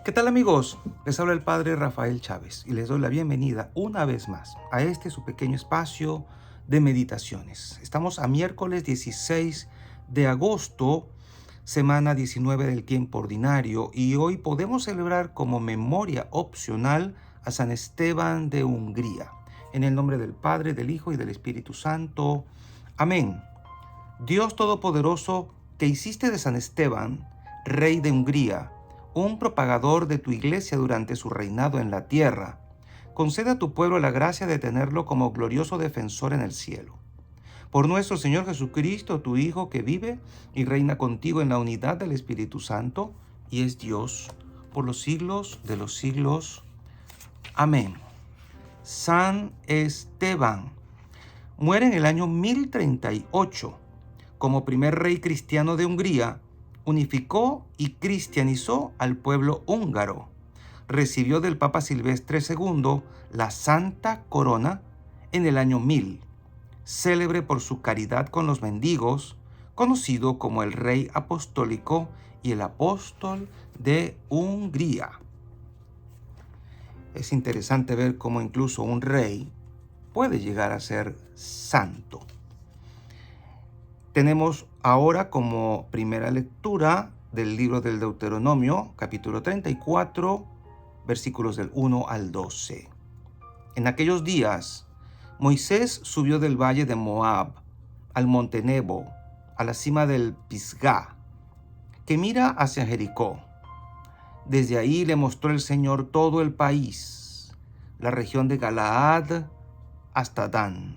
¿Qué tal, amigos? Les habla el Padre Rafael Chávez y les doy la bienvenida una vez más a este su pequeño espacio de meditaciones. Estamos a miércoles 16 de agosto, semana 19 del tiempo ordinario, y hoy podemos celebrar como memoria opcional a San Esteban de Hungría. En el nombre del Padre, del Hijo y del Espíritu Santo. Amén. Dios Todopoderoso, que hiciste de San Esteban, rey de Hungría, un propagador de tu iglesia durante su reinado en la tierra, concede a tu pueblo la gracia de tenerlo como glorioso defensor en el cielo. Por nuestro Señor Jesucristo, tu Hijo, que vive y reina contigo en la unidad del Espíritu Santo, y es Dios por los siglos de los siglos. Amén. San Esteban muere en el año 1038. Como primer rey cristiano de Hungría, unificó y cristianizó al pueblo húngaro. Recibió del Papa Silvestre II la Santa Corona en el año 1000, célebre por su caridad con los mendigos, conocido como el Rey Apostólico y el Apóstol de Hungría. Es interesante ver cómo incluso un rey puede llegar a ser santo. Tenemos ahora como primera lectura del libro del Deuteronomio, capítulo 34, versículos del 1 al 12. En aquellos días, Moisés subió del valle de Moab al monte Nebo, a la cima del Pisgá, que mira hacia Jericó. Desde ahí le mostró el Señor todo el país, la región de Galaad hasta Dan,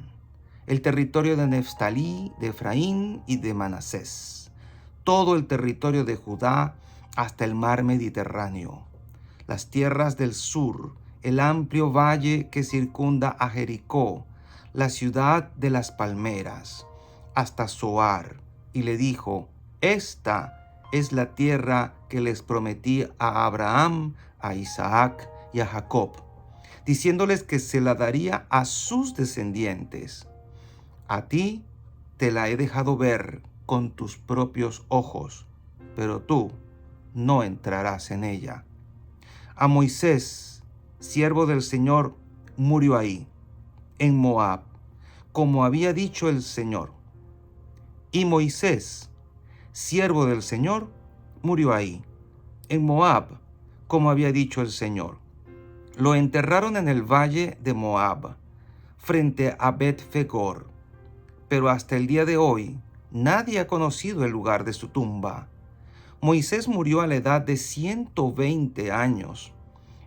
el territorio de Neftalí, de Efraín y de Manasés, todo el territorio de Judá hasta el mar Mediterráneo, las tierras del sur, el amplio valle que circunda a Jericó, la ciudad de las palmeras, hasta Zoar, y le dijo: esta es la tierra que les prometí a Abraham, a Isaac y a Jacob, diciéndoles que se la daría a sus descendientes. A ti te la he dejado ver con tus propios ojos, pero tú no entrarás en ella. A Moisés, siervo del Señor, murió ahí, en Moab, como había dicho el Señor. Y Moisés, siervo del Señor, murió ahí, en Moab, como había dicho el Señor. Lo enterraron en el valle de Moab, frente a Bet-Fegor, pero hasta el día de hoy nadie ha conocido el lugar de su tumba. Moisés murió a la edad de 120 años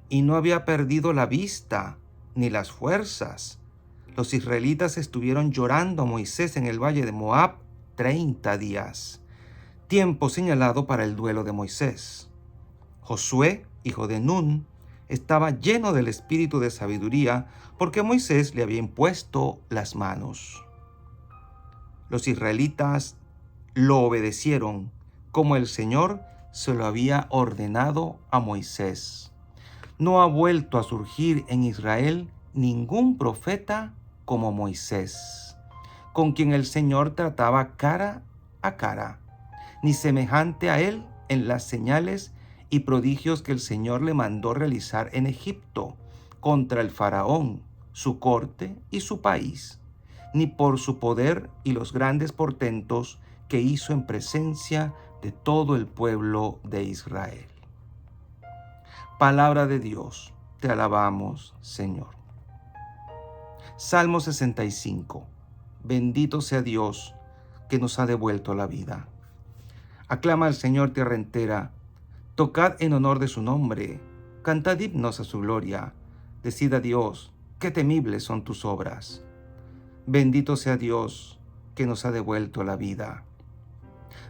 y no había perdido la vista ni las fuerzas. Los israelitas estuvieron llorando a Moisés en el valle de Moab 30 días, tiempo señalado para el duelo de Moisés. Josué, hijo de Nun, estaba lleno del espíritu de sabiduría porque Moisés le había impuesto las manos. Los israelitas lo obedecieron como el Señor se lo había ordenado a Moisés. No ha vuelto a surgir en Israel ningún profeta como Moisés, con quien el Señor trataba cara a cara, ni semejante a él en las señales y prodigios que el Señor le mandó realizar en Egipto contra el faraón, su corte y su país, ni por su poder y los grandes portentos que hizo en presencia de todo el pueblo de Israel. Palabra de Dios, te alabamos, Señor. Salmo 65. Bendito sea Dios que nos ha devuelto la vida. Aclama al Señor tierra entera, tocad en honor de su nombre, cantad himnos a su gloria, decid a Dios, qué temibles son tus obras. Bendito sea Dios que nos ha devuelto la vida.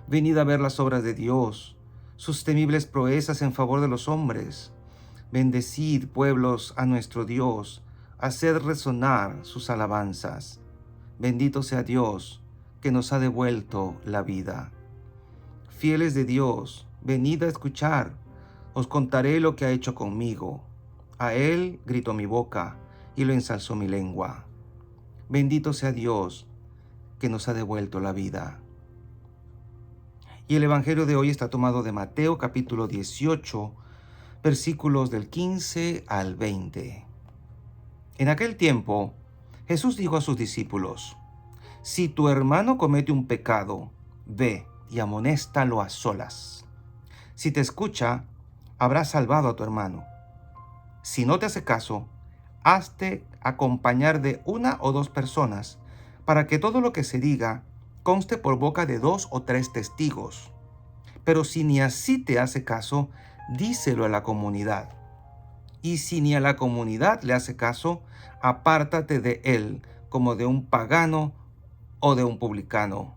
Venid a ver las obras de Dios, sus temibles proezas en favor de los hombres. Bendecid, pueblos, a nuestro Dios, haced resonar sus alabanzas. Bendito sea Dios que nos ha devuelto la vida. Fieles de Dios, venid a escuchar, os contaré lo que ha hecho conmigo. A Él gritó mi boca y lo ensalzó mi lengua. Bendito sea Dios que nos ha devuelto la vida. Y el Evangelio de hoy está tomado de Mateo capítulo 18, versículos del 15 al 20. En aquel tiempo, Jesús dijo a sus discípulos: Si tu hermano comete un pecado, ve y amonéstalo a solas. Si te escucha, habrás salvado a tu hermano. Si no te hace caso, hazte acompañar de 1 o 2 personas, para que todo lo que se diga conste por boca de 2 o 3 testigos. Pero si ni así te hace caso, díselo a la comunidad. Y si ni a la comunidad le hace caso, apártate de él como de un pagano o de un publicano.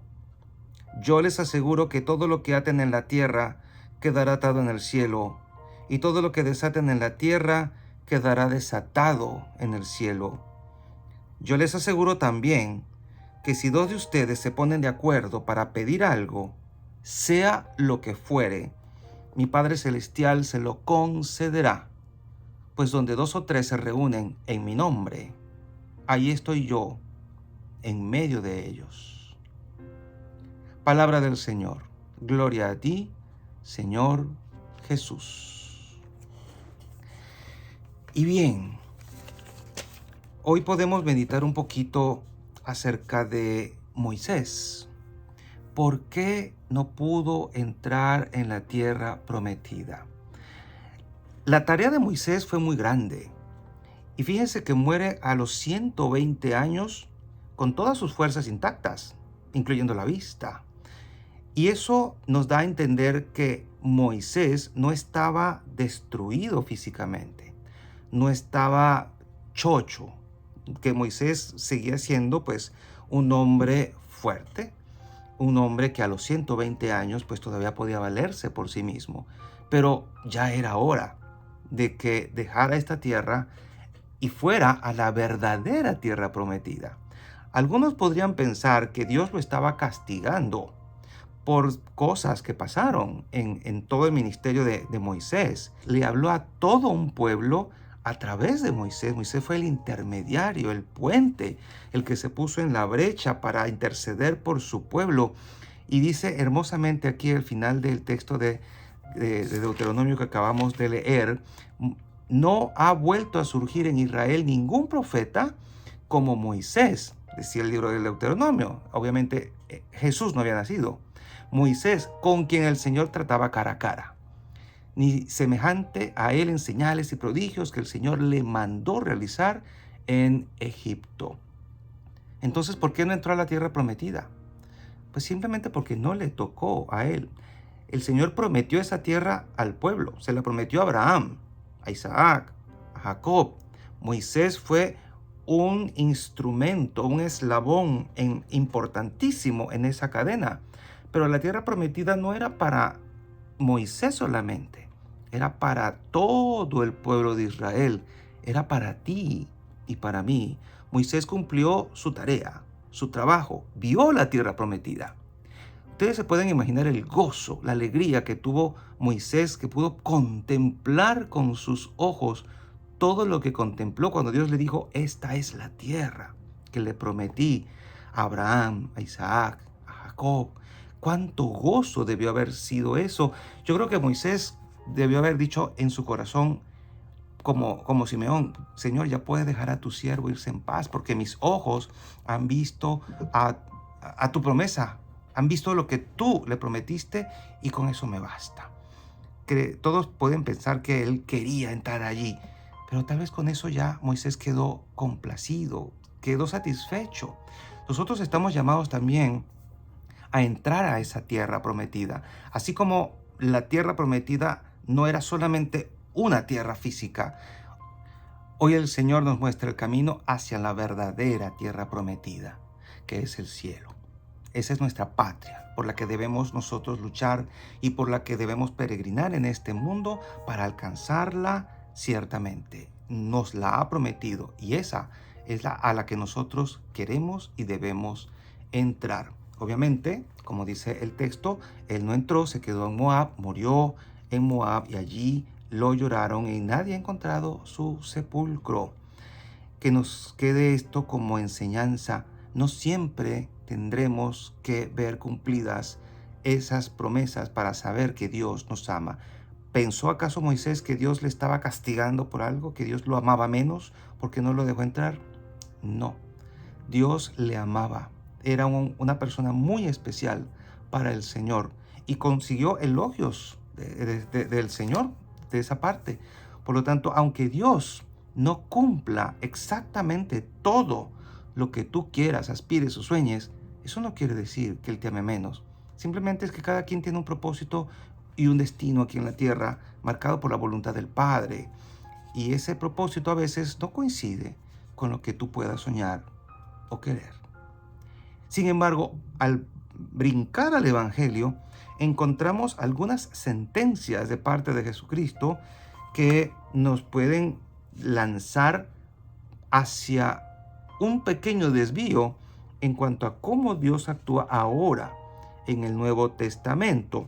Yo les aseguro que todo lo que aten en la tierra quedará atado en el cielo, y todo lo que desaten en la tierra quedará desatado en el cielo. Yo les aseguro también que si 2 de ustedes se ponen de acuerdo para pedir algo, sea lo que fuere, mi Padre Celestial se lo concederá. Pues donde 2 o 3 se reúnen en mi nombre, ahí estoy yo en medio de ellos. Palabra del Señor. Gloria a ti, Señor Jesús. Y bien, hoy podemos meditar un poquito acerca de Moisés. ¿Por qué no pudo entrar en la tierra prometida? La tarea de Moisés fue muy grande. Y fíjense que muere a los 120 años con todas sus fuerzas intactas, incluyendo la vista. Y eso nos da a entender que Moisés no estaba destruido físicamente, no estaba chocho, que Moisés seguía siendo pues un hombre fuerte, un hombre que a los 120 años pues todavía podía valerse por sí mismo. Pero ya era hora de que dejara esta tierra y fuera a la verdadera tierra prometida. Algunos podrían pensar que Dios lo estaba castigando por cosas que pasaron en todo el ministerio de Moisés. Le habló a todo un pueblo a través de Moisés. Moisés fue el intermediario, el puente, el que se puso en la brecha para interceder por su pueblo. Y dice hermosamente aquí al final del texto de Deuteronomio que acabamos de leer: no ha vuelto a surgir en Israel ningún profeta como Moisés, decía el libro del Deuteronomio. Obviamente Jesús no había nacido. Moisés, con quien el Señor trataba cara a cara, ni semejante a él en señales y prodigios que el Señor le mandó realizar en Egipto. Entonces, ¿por qué no entró a la tierra prometida? Pues simplemente porque no le tocó a él. El Señor prometió esa tierra al pueblo, se la prometió a Abraham, a Isaac, a Jacob. Moisés fue un instrumento, un eslabón importantísimo en esa cadena. Pero la tierra prometida no era para Moisés solamente, era para todo el pueblo de Israel, era para ti y para mí. Moisés cumplió su tarea, su trabajo, vio la tierra prometida. Ustedes se pueden imaginar el gozo, la alegría que tuvo Moisés, que pudo contemplar con sus ojos todo lo que contempló cuando Dios le dijo: esta es la tierra que le prometí a Abraham, a Isaac, a Jacob. Cuánto gozo debió haber sido eso. Yo creo que Moisés debió haber dicho en su corazón, como Simeón: Señor, ya puedes dejar a tu siervo irse en paz, porque mis ojos han visto a tu promesa, han visto lo que tú le prometiste, y con eso me basta. Que todos pueden pensar que él quería entrar allí, pero tal vez con eso ya Moisés quedó complacido, quedó satisfecho. Nosotros estamos llamados también a entrar a esa tierra prometida. Así como la tierra prometida no era solamente una tierra física, hoy el Señor nos muestra el camino hacia la verdadera tierra prometida, que es el cielo. Esa es nuestra patria, por la que debemos nosotros luchar y por la que debemos peregrinar en este mundo para alcanzarla ciertamente. Nos la ha prometido, y esa es a la que nosotros queremos y debemos entrar. Obviamente, como dice el texto, él no entró, se quedó en Moab, murió en Moab, y allí lo lloraron y nadie ha encontrado su sepulcro. Que nos quede esto como enseñanza. No siempre tendremos que ver cumplidas esas promesas para saber que Dios nos ama. ¿Pensó acaso Moisés que Dios le estaba castigando por algo, que Dios lo amaba menos porque no lo dejó entrar? No, Dios le amaba. Era una persona muy especial para el Señor y consiguió elogios del Señor de esa parte. Por lo tanto, aunque Dios no cumpla exactamente todo lo que tú quieras, aspires o sueñes, eso no quiere decir que Él te ame menos. Simplemente es que cada quien tiene un propósito y un destino aquí en la tierra marcado por la voluntad del Padre. Y ese propósito a veces no coincide con lo que tú puedas soñar o querer. Sin embargo, al brincar al Evangelio, encontramos algunas sentencias de parte de Jesucristo que nos pueden lanzar hacia un pequeño desvío en cuanto a cómo Dios actúa ahora en el Nuevo Testamento.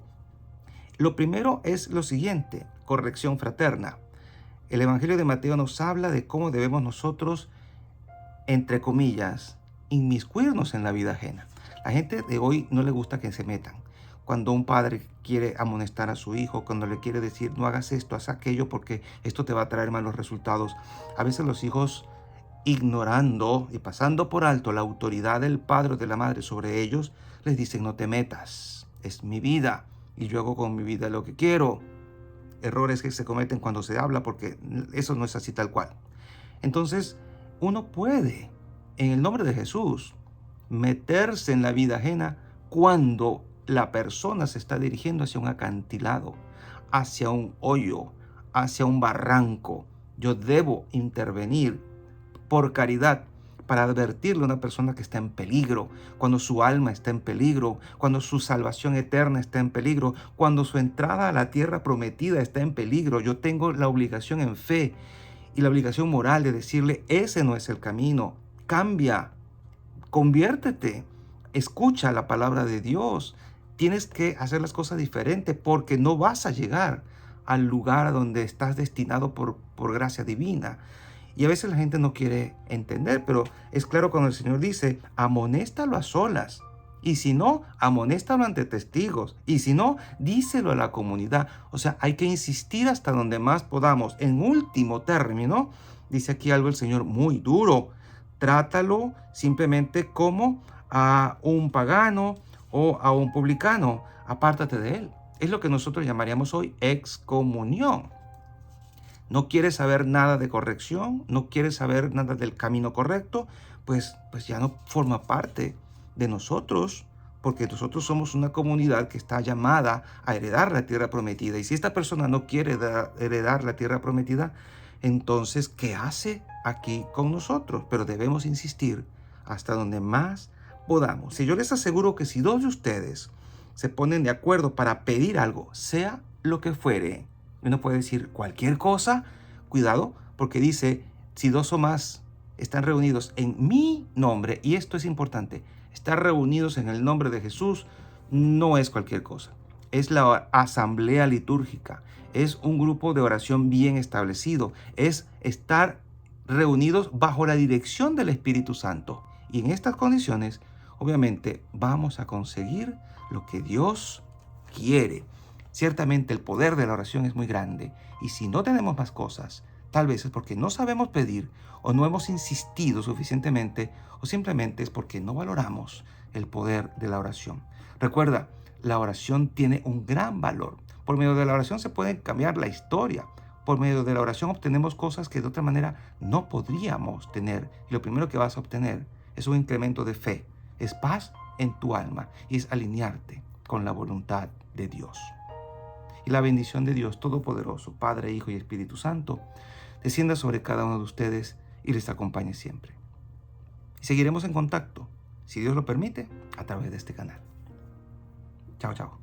Lo primero es lo siguiente: corrección fraterna. El Evangelio de Mateo nos habla de cómo debemos nosotros, entre comillas, inmiscuirnos en la vida ajena. La gente de hoy no le gusta que se metan. Cuando un padre quiere amonestar a su hijo, cuando le quiere decir no hagas esto, haz aquello porque esto te va a traer malos resultados, a veces los hijos, ignorando y pasando por alto la autoridad del padre o de la madre sobre ellos, les dicen no te metas, es mi vida y yo hago con mi vida lo que quiero. Errores que se cometen cuando se habla, porque eso no es así tal cual. Entonces, uno puede, en el nombre de Jesús, meterse en la vida ajena cuando la persona se está dirigiendo hacia un acantilado, hacia un hoyo, hacia un barranco. Yo debo intervenir por caridad para advertirle a una persona que está en peligro, cuando su alma está en peligro, cuando su salvación eterna está en peligro, cuando su entrada a la tierra prometida está en peligro. Yo tengo la obligación en fe y la obligación moral de decirle, ese no es el camino, cambia, conviértete, escucha la palabra de Dios. Tienes que hacer las cosas diferentes porque no vas a llegar al lugar a donde estás destinado por gracia divina. Y a veces la gente no quiere entender, pero es claro cuando el Señor dice, amonéstalo a solas. Y si no, amonéstalo ante testigos. Y si no, díselo a la comunidad. O sea, hay que insistir hasta donde más podamos. En último término, dice aquí algo el Señor muy duro. Trátalo simplemente como a un pagano o a un publicano. Apártate de él. Es lo que nosotros llamaríamos hoy excomunión. ¿No quieres saber nada de corrección? ¿No quieres saber nada del camino correcto? Pues ya no forma parte de nosotros, porque nosotros somos una comunidad que está llamada a heredar la tierra prometida. Y si esta persona no quiere heredar la tierra prometida, entonces, ¿qué hace aquí con nosotros? Pero debemos insistir hasta donde más podamos. Si yo les aseguro que si dos de ustedes se ponen de acuerdo para pedir algo, sea lo que fuere, uno puede decir cualquier cosa, cuidado, porque dice, si dos o más están reunidos en mi nombre, y esto es importante, estar reunidos en el nombre de Jesús no es cualquier cosa. Es la asamblea litúrgica, es un grupo de oración bien establecido, es estar reunidos bajo la dirección del Espíritu Santo. Y en estas condiciones, obviamente, vamos a conseguir lo que Dios quiere. Ciertamente el poder de la oración es muy grande y si no tenemos más cosas, tal vez es porque no sabemos pedir o no hemos insistido suficientemente o simplemente es porque no valoramos el poder de la oración. Recuerda, la oración tiene un gran valor. Por medio de la oración se puede cambiar la historia. Por medio de la oración obtenemos cosas que de otra manera no podríamos tener. Y lo primero que vas a obtener es un incremento de fe, es paz en tu alma y es alinearte con la voluntad de Dios. Y la bendición de Dios Todopoderoso, Padre, Hijo y Espíritu Santo, descienda sobre cada uno de ustedes y les acompañe siempre. Y seguiremos en contacto, si Dios lo permite, a través de este canal. Chao, chao.